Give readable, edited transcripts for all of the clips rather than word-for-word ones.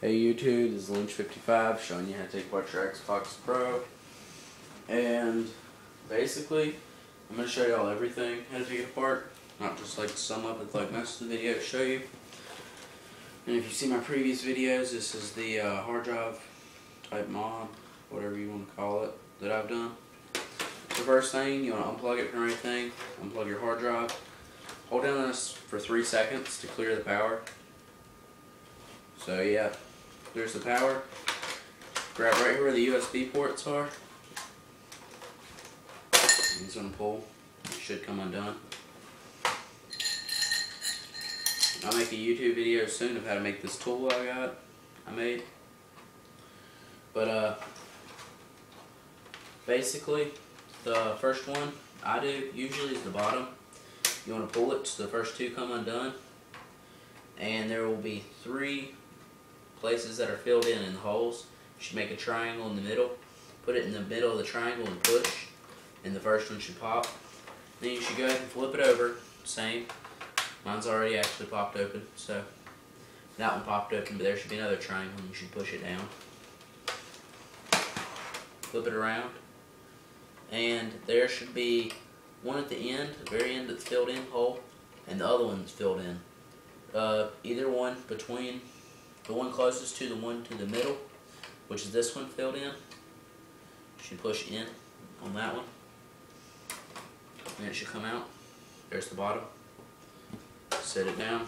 Hey YouTube, this is Lynch55 showing you how to take apart your Xbox Pro. And basically, I'm going to show y'all everything, how to take it apart. Not just like sum up it like most of the video to show you. And if you see my previous videos, this is the hard drive type mod, whatever you want to call it, that I've done. The first thing, you want to unplug it from everything, unplug your hard drive. Hold down this for 3 seconds to clear the power. So yeah, there's the power. Grab right here where the USB ports are. It's going to pull. It should come undone. I'll make a YouTube video soon of how to make this tool I made. But basically, the first one I do usually is the bottom. You want to pull it so the first two come undone. And there will be 3 places that are filled in the holes. You should make a triangle in the middle. Put it in the middle of the triangle and push. And the first one should pop. Then you should go ahead and flip it over. Same. Mine's already actually popped open. So that one popped open, but there should be another triangle and you should push it down. Flip it around. And there should be one at the end, the very end that's filled in hole, and the other one that's filled in. Either one between the one closest to the one to the middle, which is this one filled in. You should push in on that one. And it should come out. There's the bottom. Set it down.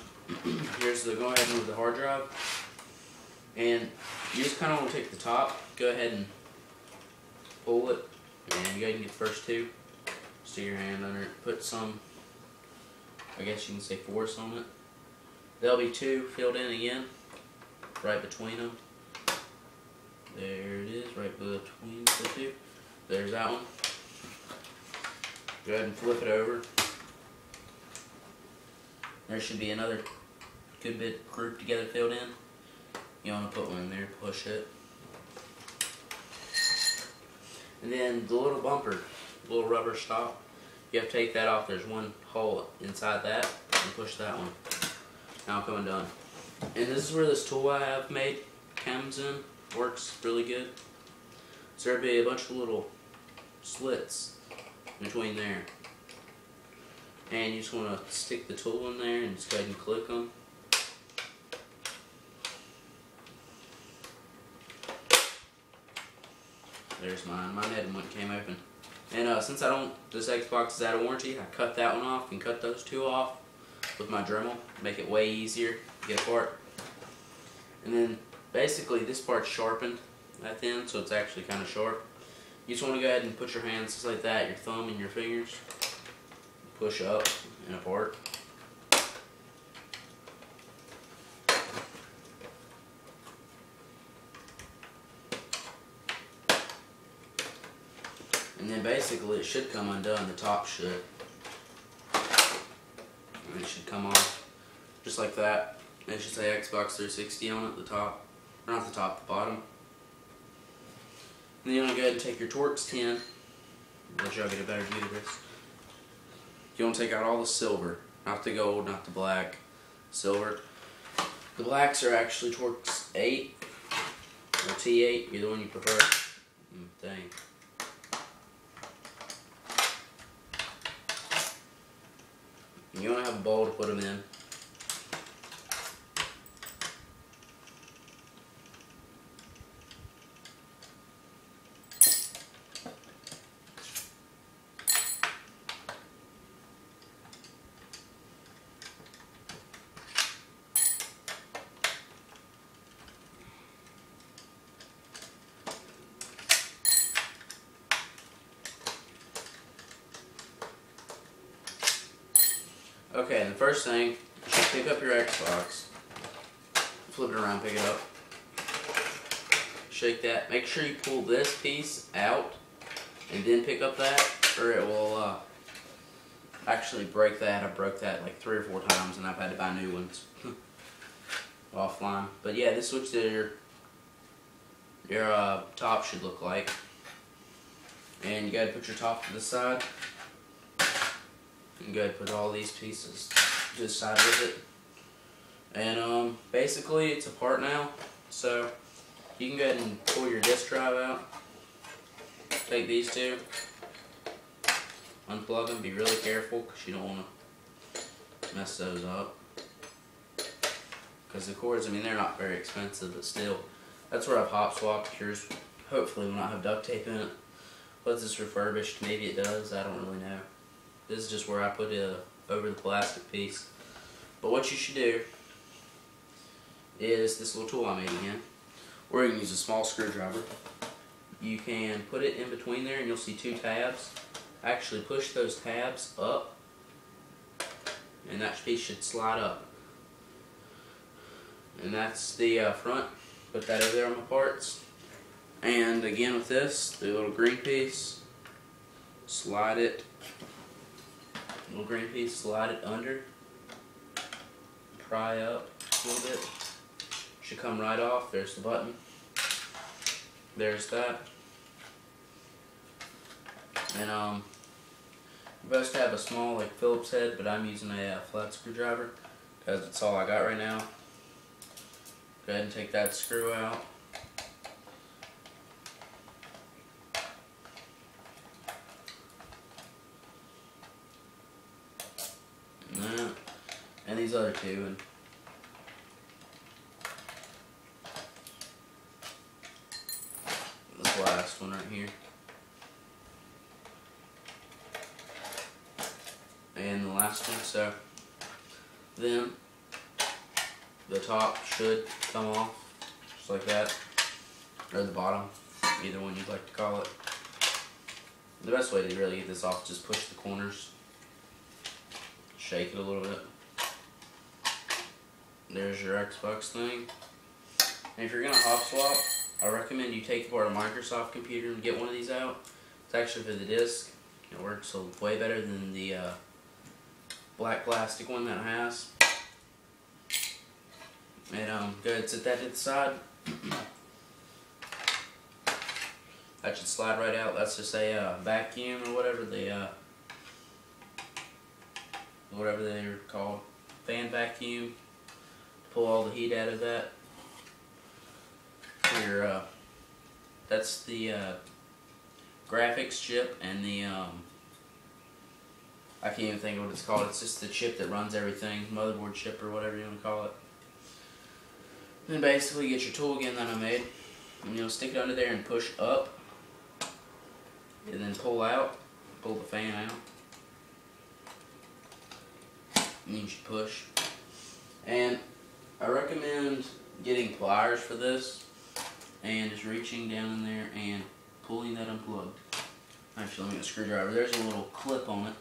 Here's the, go ahead and move the hard drive. And you just kind of want to take the top, go ahead and pull it, and go ahead and get the first 2. Stick your hand under it. Put some, I guess you can say, force on it. There'll be 2 filled in again, right between them. There it is, right between the 2. There's that one. Go ahead and flip it over. There should be another good bit grouped together filled in. You want to put one in there, push it. And then the little bumper, little rubber stop, you have to take that off. There's one hole inside that, and push that one. Now come undone. And this is where this tool I have made comes in. Works really good. So there'll be a bunch of little slits between there. And you just want to stick the tool in there and just go ahead and click them. There's mine. Mine had one came open. And since this Xbox is out of warranty, I cut that one off and cut those 2 off with my Dremel. Make it way easier to get apart. And then basically this part's sharpened at the end, so it's actually kind of sharp. You just want to go ahead and put your hands just like that, your thumb and your fingers. Push up and apart. And then basically it should come undone, the top should. And it should come off just like that. It should say Xbox 360 on it, the top. Or not the top, the bottom. And then you want to go ahead and take your Torx 10. Let y'all get a better view of this. You want to take out all the silver, not the gold, not the black, silver. The blacks are actually Torx 8 or T8, either one you prefer. Dang. And you want to have a bowl to put them in. Okay, and the first thing, you should pick up your Xbox, flip it around, pick it up, shake that, make sure you pull this piece out, and then pick up that, or it will actually break that. I broke that like 3 or 4 times, and I've had to buy new ones offline. But yeah, this is what your top should look like. And you gotta put your top to the side. And go ahead and put all these pieces to the side with it. And basically it's apart now. So you can go ahead and pull your disk drive out. Take these two, unplug them, be really careful because you don't want to mess those up. Because the cords, I mean, they're not very expensive, but still, that's where I've hot swapped. Yours hopefully will not have duct tape in it. Was this refurbished? Maybe it does, I don't really know. This is just where I put it over the plastic piece. But what you should do is this little tool I made again, or you can use a small screwdriver. You can put it in between there and you'll see two tabs. Actually push those tabs up and that piece should slide up. And that's the front. Put that over there on the parts. And again with this, the little green piece, slide it, little green piece, slide it under, pry up a little bit, should come right off. There's the button, there's that. And you're supposed to have a small like Phillips head, but I'm using a flat screwdriver because it's all I got right now. Go ahead and take that screw out. And these other two, and this last one right here, and the last one. So then the top should come off just like that, or the bottom, either one you'd like to call it. The best way to really get this off is just push the corners, shake it a little bit. There's your Xbox thing. And if you're going to hot swap, I recommend you take apart a Microsoft computer and get one of these out. It's actually for the disc. It works way better than the black plastic one that has. And go ahead and set that to the side. That should slide right out. That's just a vacuum or whatever they're called. Fan vacuum. Pull all the heat out of that. That's the graphics chip and the I can't even think of what it's called. It's just the chip that runs everything, motherboard chip or whatever you want to call it. Then basically get your tool again that I made, and stick it under there and push up, and then pull out, pull the fan out, and you should push. And I recommend getting pliers for this and just reaching down in there and pulling that unplugged. Actually, let me get a screwdriver. There's a little clip on it.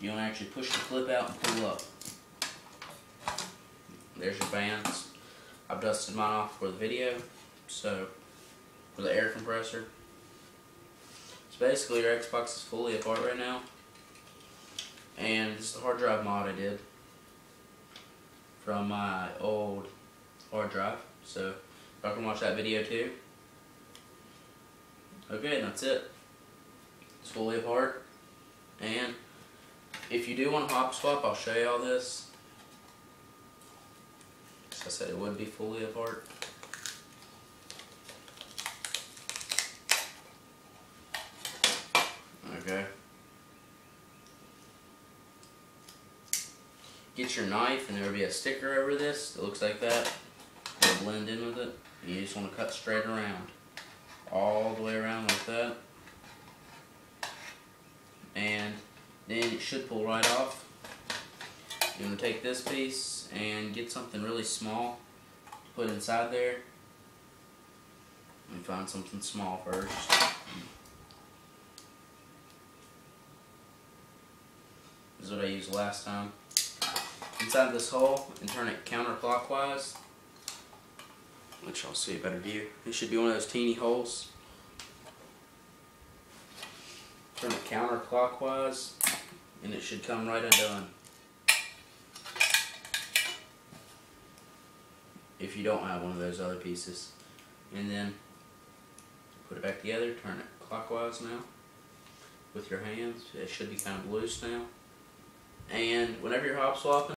You want to actually push the clip out and pull up. There's your fans. I've dusted mine off for the video, so for the air compressor. So basically your Xbox is fully apart right now. And this is the hard drive mod I did from my old hard drive. So y'all can watch that video too. Okay, and that's it. It's fully apart. And if you do want to hop swap, I'll show you all this. As I said, it would be fully apart. Okay. Get your knife, and there will be a sticker over this that looks like that. It'll blend in with it. And you just want to cut straight around. All the way around like that. And then it should pull right off. You're going to take this piece and get something really small to put inside there. Let me find something small first. This is what I used last time. Inside this hole, and turn it counterclockwise. Let y'all see a better view. It should be one of those teeny holes. Turn it counterclockwise, and it should come right undone. If you don't have one of those other pieces. And then put it back together, turn it clockwise now with your hands. It should be kind of loose now. And whenever you're hop swapping,